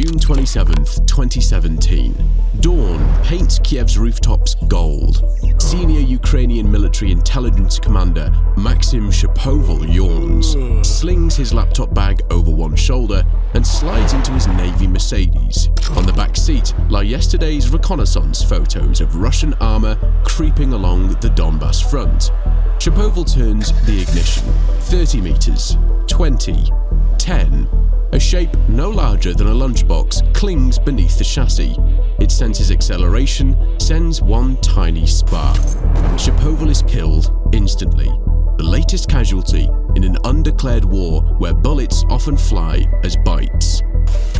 June 27th, 2017. Dawn paints Kyiv's rooftops gold. Senior Ukrainian military intelligence commander Maxim Shapoval yawns, slings his laptop bag over one shoulder, and slides into his Navy Mercedes. On the back seat lie yesterday's reconnaissance photos of Russian armor creeping along the Donbass front. Shapoval turns the ignition. 30 meters, 20, 10. A shape no larger than a lunchbox clings beneath the chassis. It senses acceleration, sends one tiny spark. Shapoval is killed instantly. The latest casualty in an undeclared war where bullets often fly as bites.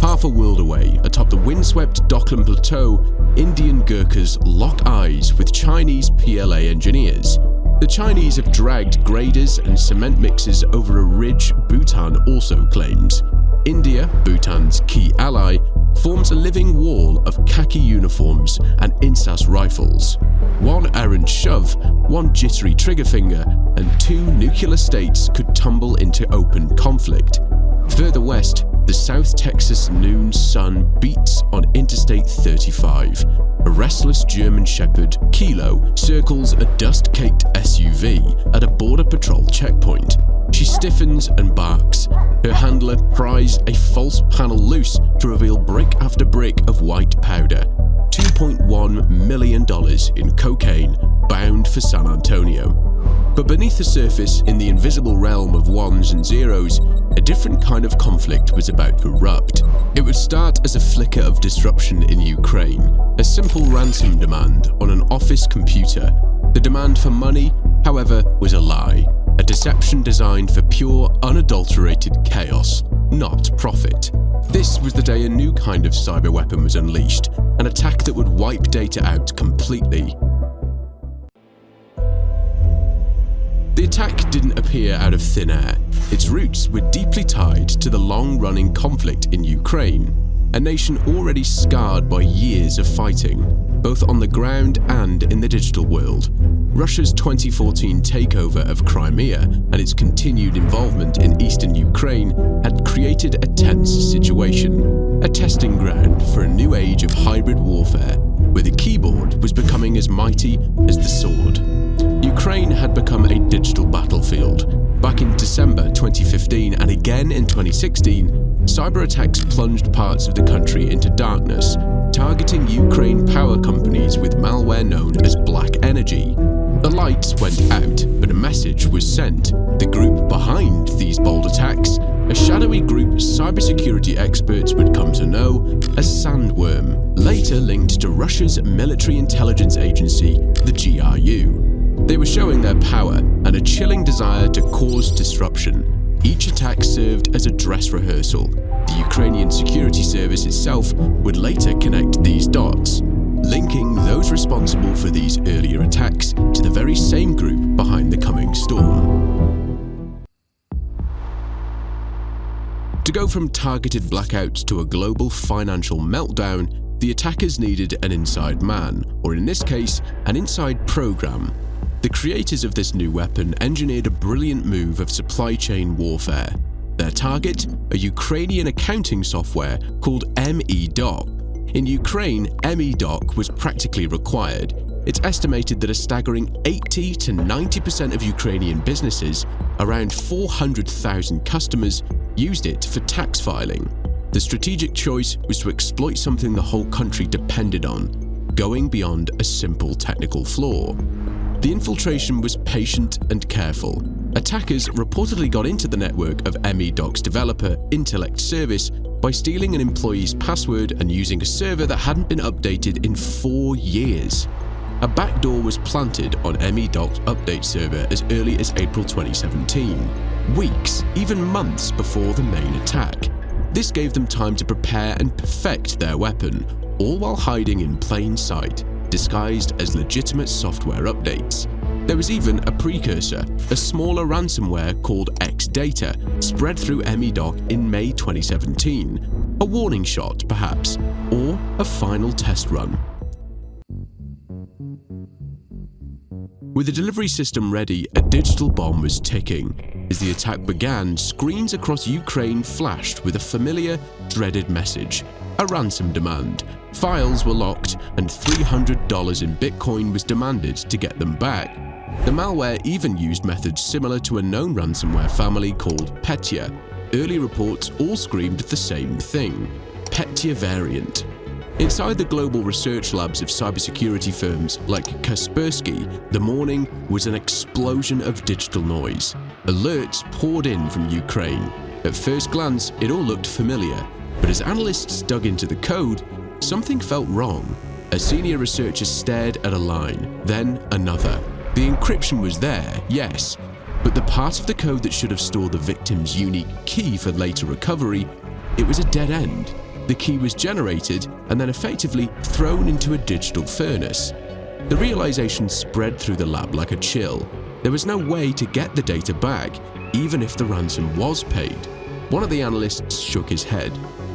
Half a world away, atop the windswept Doklam Plateau, Indian Gurkhas lock eyes with Chinese PLA engineers. The Chinese have dragged graders and cement mixers over a ridge Bhutan also claims. India, Bhutan's key ally, forms a living wall of khaki uniforms and INSAS rifles. One errant shove, one jittery trigger finger, and two nuclear states could tumble into open conflict. Further west, the South Texas noon sun beats on Interstate 35. A restless German Shepherd, Kilo, circles a dust-caked SUV at a border patrol checkpoint. She stiffens and barks. Her handler pries a false panel loose to reveal brick after brick of white powder. $2.1 million in cocaine bound for San Antonio. But beneath the surface, in the invisible realm of ones and zeros, a different kind of conflict was about to erupt. It would start as a flicker of disruption in Ukraine, a simple ransom demand on an office computer. The demand for money, however, was a lie, a deception designed for pure, unadulterated chaos, not profit. This was the day a new kind of cyber weapon was unleashed, an attack that would wipe data out completely. The attack didn't appear out of thin air. Its roots were deeply tied to the long-running conflict in Ukraine, a nation already scarred by years of fighting, both on the ground and in the digital world. Russia's 2014 takeover of Crimea and its continued involvement in eastern Ukraine had created a tense situation, a testing ground for a new age of hybrid warfare, where the keyboard was becoming as mighty as the sword. Ukraine had become a digital battlefield. Back in December 2015 and again in 2016, cyber attacks plunged parts of the country into darkness, targeting Ukraine power companies with malware known as black energy. The lights went out, but a message was sent. The group behind these bold attacks, a shadowy group cybersecurity experts would come to know as Sandworm, later linked to Russia's military intelligence agency, the GRU. They were showing their power and a chilling desire to cause disruption. Each attack served as a dress rehearsal. The Ukrainian security service itself would later connect these dots, linking those responsible for these earlier attacks to the very same group behind the coming storm. To go from targeted blackouts to a global financial meltdown, the attackers needed an inside man, or in this case, an inside program. The creators of this new weapon engineered a brilliant move of supply chain warfare. Their target? A Ukrainian accounting software called M.E.Doc. In Ukraine, M.E.Doc was practically required. It's estimated that a staggering 80 to 90% of Ukrainian businesses, around 400,000 customers, used it for tax filing. The strategic choice was to exploit something the whole country depended on, going beyond a simple technical flaw. The infiltration was patient and careful. Attackers reportedly got into the network of M.E.Doc's developer, Intellect Service, by stealing an employee's password and using a server that hadn't been updated in 4 years. A backdoor was planted on M.E.Doc's update server as early as April 2017, weeks, even months before the main attack. This gave them time to prepare and perfect their weapon, all while hiding in plain sight, disguised as legitimate software updates. There was even a precursor, a smaller ransomware called X-Data, spread through M.E.Doc in May 2017. A warning shot, perhaps, or a final test run. With the delivery system ready, a digital bomb was ticking. As the attack began, screens across Ukraine flashed with a familiar, dreaded message: a ransom demand. Files were locked, and $300 in Bitcoin was demanded to get them back. The malware even used methods similar to a known ransomware family called Petya. Early reports all screamed the same thing: Petya variant. Inside the global research labs of cybersecurity firms like Kaspersky, the morning was an explosion of digital noise. Alerts poured in from Ukraine. At first glance, it all looked familiar, but as analysts dug into the code, something felt wrong. A senior researcher stared at a line, then another. The encryption was there, yes, but the part of the code that should have stored the victim's unique key for later recovery, it was a dead end. The key was generated and then effectively thrown into a digital furnace. The realization spread through the lab like a chill. There was no way to get the data back, even if the ransom was paid. One of the analysts shook his head.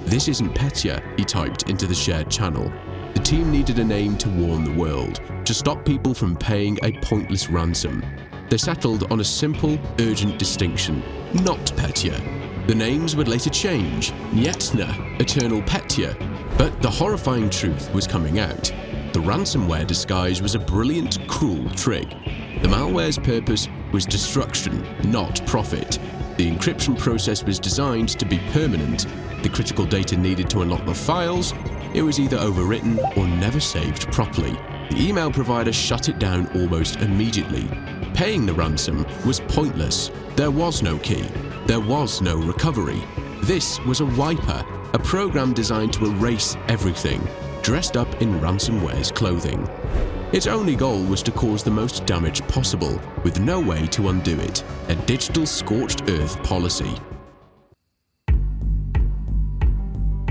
"This isn't Petya," he typed into the shared channel. The team needed a name to warn the world, to stop people from paying a pointless ransom. They settled on a simple, urgent distinction: NotPetya. The names would later change: EternalBlue. But the horrifying truth was coming out. The ransomware disguise was a brilliant, cruel trick. The malware's purpose was destruction, not profit. The encryption process was designed to be permanent. The critical data needed to unlock the files, it was either overwritten or never saved properly. The email provider shut it down almost immediately. Paying the ransom was pointless. There was no key. There was no recovery. This was a wiper, a program designed to erase everything, dressed up in ransomware's clothing. Its only goal was to cause the most damage possible, with no way to undo it. A digital scorched earth policy.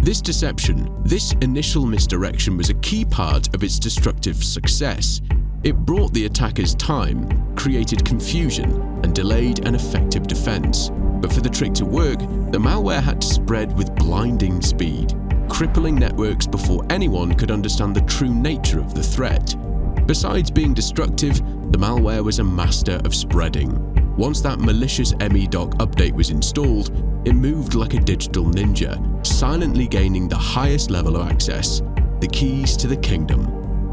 This deception, this initial misdirection was a key part of its destructive success. It brought the attackers time, created confusion, and delayed an effective defense. But for the trick to work, the malware had to spread with blinding speed, crippling networks before anyone could understand the true nature of the threat. Besides being destructive, the malware was a master of spreading. Once that malicious M.E.Doc update was installed, it moved like a digital ninja, silently gaining the highest level of access, the keys to the kingdom.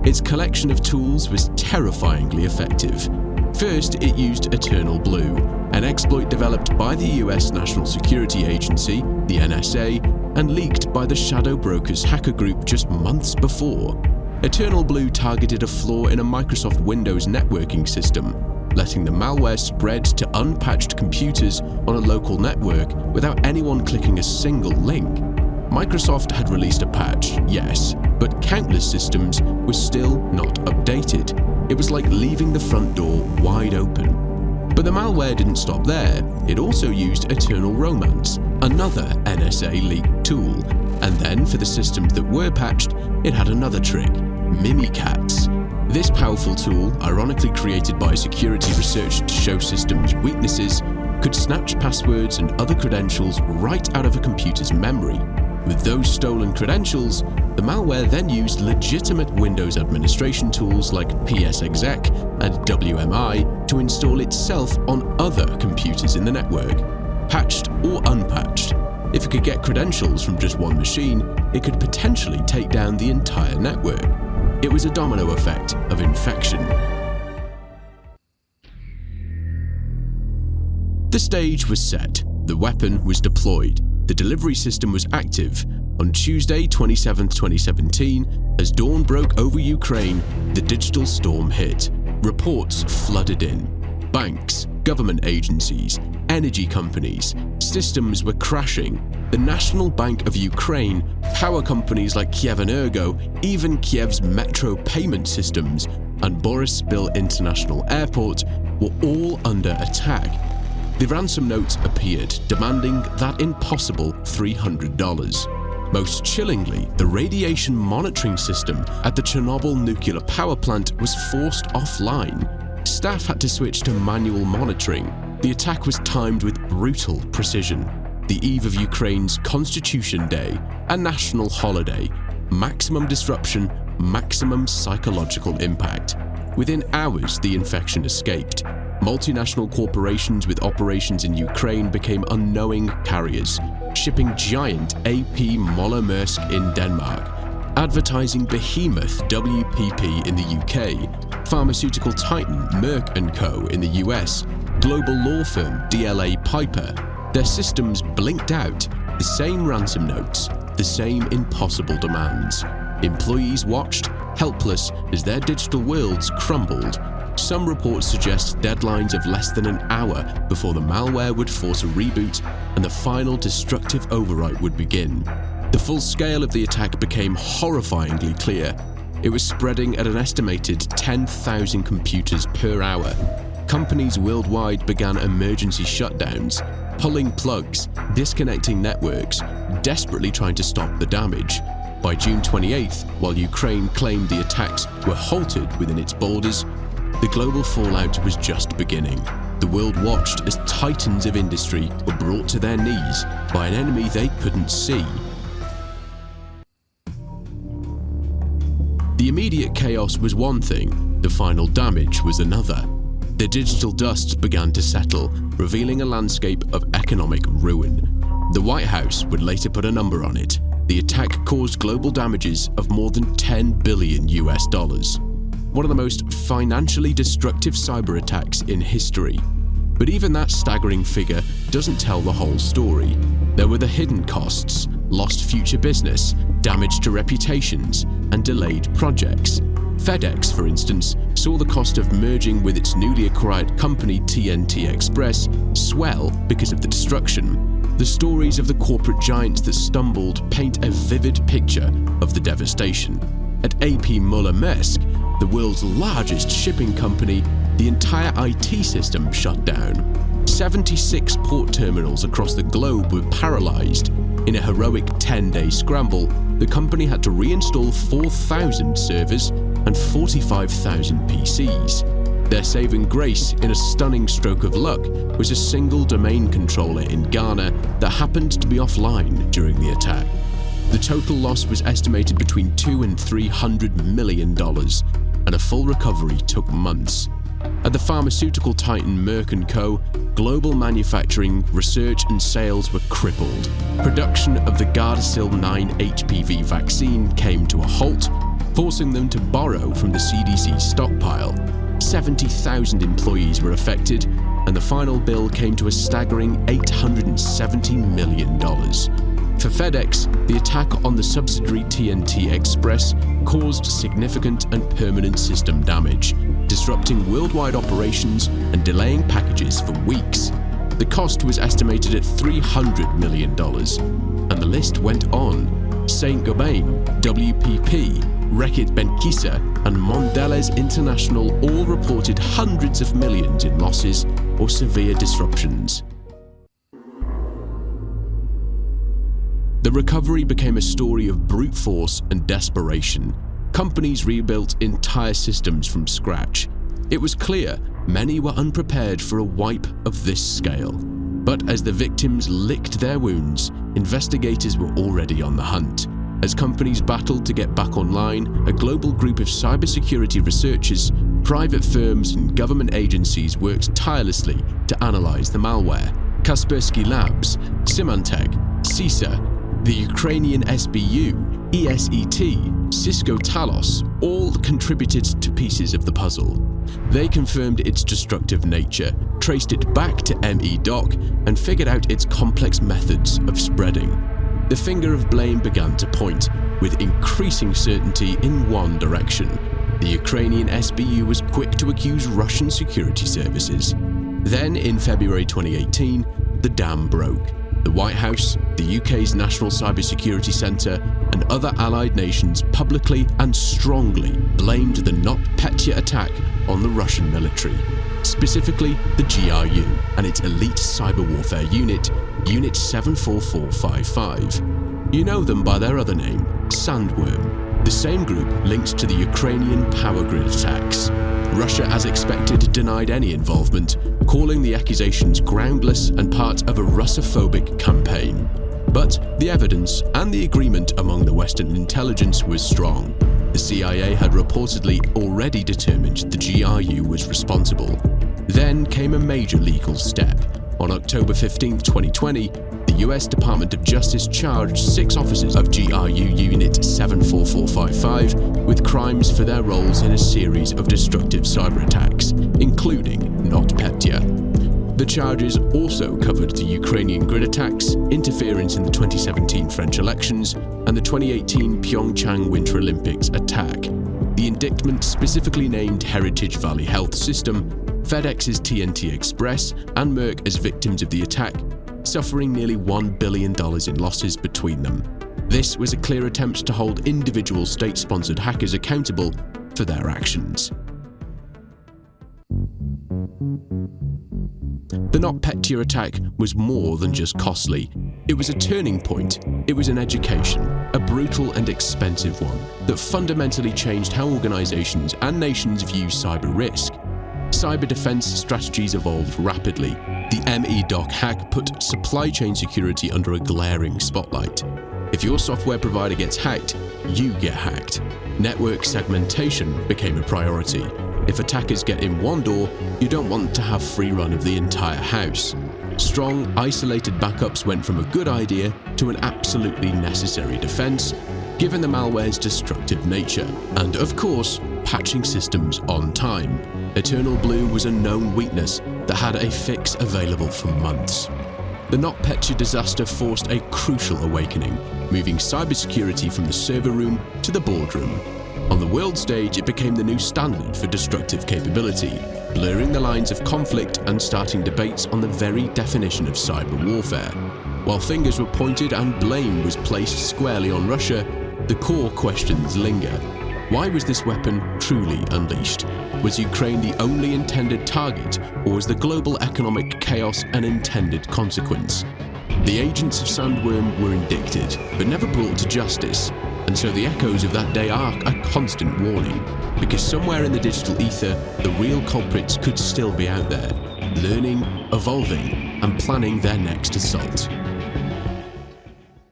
Its collection of tools was terrifyingly effective. First, it used EternalBlue, an exploit developed by the US National Security Agency, the NSA, and leaked by the Shadow Brokers hacker group just months before. EternalBlue targeted a flaw in a Microsoft Windows networking system, letting the malware spread to unpatched computers on a local network without anyone clicking a single link. Microsoft had released a patch, yes, but countless systems were still not updated. It was like leaving the front door wide open. But the malware didn't stop there. It also used Eternal Romance, another NSA leaked tool. And then for the systems that were patched, it had another trick: Mimikatz. This powerful tool, ironically created by security research to show systems' weaknesses, could snatch passwords and other credentials right out of a computer's memory. With those stolen credentials, the malware then used legitimate Windows administration tools like PSExec and WMI to install itself on other computers in the network, patched or unpatched. If it could get credentials from just one machine, it could potentially take down the entire network. It was a domino effect of infection. The stage was set. The weapon was deployed. The delivery system was active. On Tuesday, 27th, 2017, as dawn broke over Ukraine, the digital storm hit. Reports flooded in. Banks, government agencies, energy companies, systems were crashing. The National Bank of Ukraine, power companies like Kyiv, even Kyiv's metro payment systems, and Boryspil International Airport were all under attack. The ransom notes appeared, demanding that impossible $300. Most chillingly, the radiation monitoring system at the Chernobyl nuclear power plant was forced offline. Staff had to switch to manual monitoring. The attack was timed with brutal precision. The eve of Ukraine's Constitution Day, a national holiday. Maximum disruption, maximum psychological impact. Within hours, the infection escaped. multinational corporations with operations in Ukraine became unknowing carriers, shipping giant A.P. Moller-Maersk in Denmark, advertising behemoth WPP in the UK, pharmaceutical titan Merck & Co. in the US, global law firm DLA Piper. Their systems blinked out the same ransom notes, the same impossible demands. Employees watched, helpless as their digital worlds crumbled. Some reports suggest deadlines of less than an hour before the malware would force a reboot and the final destructive overwrite would begin. The full scale of the attack became horrifyingly clear. It was spreading at an estimated 10,000 computers per hour. Companies worldwide began emergency shutdowns, pulling plugs, disconnecting networks, desperately trying to stop the damage. By June 28th, while Ukraine claimed the attacks were halted within its borders, the global fallout was just beginning. The world watched as titans of industry were brought to their knees by an enemy they couldn't see. The immediate chaos was one thing, the final damage was another. The digital dust began to settle, revealing a landscape of economic ruin. The White House would later put a number on it. The attack caused global damages of more than $10 billion. One of the most financially destructive cyber attacks in history. But even that staggering figure doesn't tell the whole story. There were the hidden costs, lost future business, damage to reputations, and delayed projects. FedEx, for instance, saw the cost of merging with its newly acquired company TNT Express swell because of the destruction. The stories of the corporate giants that stumbled paint a vivid picture of the devastation. At A.P. Moller-Maersk, the world's largest shipping company, the entire IT system shut down. 76 port terminals across the globe were paralyzed. In a heroic 10-day scramble, the company had to reinstall 4,000 servers and 45,000 PCs. Their saving grace, in a stunning stroke of luck, was a single domain controller in Ghana that happened to be offline during the attack. The total loss was estimated between $200 and $300 million, and a full recovery took months. At the pharmaceutical titan Merck & Co., global manufacturing, research and sales were crippled. Production of the Gardasil 9 HPV vaccine came to a halt, forcing them to borrow from the CDC stockpile. 70,000 employees were affected, and the final bill came to a staggering $870 million. For FedEx, the attack on the subsidiary TNT Express caused significant and permanent system damage, disrupting worldwide operations and delaying packages for weeks. The cost was estimated at $300 million, and the list went on. Saint-Gobain, WPP, Reckitt Benckiser, and Mondelez International all reported hundreds of millions in losses or severe disruptions. The recovery became a story of brute force and desperation. Companies rebuilt entire systems from scratch. It was clear many were unprepared for a wipe of this scale. But as the victims licked their wounds, investigators were already on the hunt. As companies battled to get back online, a global group of cybersecurity researchers, private firms and government agencies worked tirelessly to analyze the malware. Kaspersky Labs, Symantec, CISA, the Ukrainian SBU, ESET, Cisco Talos all contributed to pieces of the puzzle. They confirmed its destructive nature, traced it back to M.E.Doc, and figured out its complex methods of spreading. The finger of blame began to point, with increasing certainty, in one direction. The Ukrainian SBU was quick to accuse Russian security services. Then, in February 2018, the dam broke. The White House, the UK's National Cybersecurity Centre, and other allied nations publicly and strongly blamed the NotPetya attack on the Russian military, specifically the GRU and its elite cyber warfare unit, Unit 74455. You know them by their other name, Sandworm, the same group linked to the Ukrainian power grid attacks. Russia, as expected, denied any involvement, calling the accusations groundless and part of a Russophobic campaign. But the evidence and the agreement among the Western intelligence was strong. The CIA had reportedly already determined the GRU was responsible. Then came a major legal step. On October 15, 2020, the US Department of Justice charged 6 officers of GRU Unit 74455 with crimes for their roles in a series of destructive cyber attacks, including NotPetya. The charges also covered the Ukrainian grid attacks, interference in the 2017 French elections, and the 2018 Pyeongchang Winter Olympics attack. The indictment specifically named Heritage Valley Health System, FedEx's TNT Express, and Merck as victims of the attack, suffering nearly $1 billion in losses between them. This was a clear attempt to hold individual state-sponsored hackers accountable for their actions. The NotPetya attack was more than just costly. It was a turning point. It was an education, a brutal and expensive one, that fundamentally changed how organizations and nations view cyber risk. Cyber defense strategies evolved rapidly. The M.E.Doc hack put supply chain security under a glaring spotlight. If your software provider gets hacked, you get hacked. Network segmentation became a priority. If attackers get in one door, you don't want to have free run of the entire house. Strong, isolated backups went from a good idea to an absolutely necessary defense, given the malware's destructive nature. And of course, patching systems on time. EternalBlue was a known weakness that had a fix available for months. The NotPetya disaster forced a crucial awakening, moving cybersecurity from the server room to the boardroom. On the world stage, it became the new standard for destructive capability, blurring the lines of conflict and starting debates on the very definition of cyber warfare. While fingers were pointed and blame was placed squarely on Russia, the core questions linger. Why was this weapon truly unleashed? Was Ukraine the only intended target, or was the global economic chaos an intended consequence? The agents of Sandworm were indicted, but never brought to justice. And so the echoes of that day are a constant warning, because somewhere in the digital ether, the real culprits could still be out there, learning, evolving, and planning their next assault.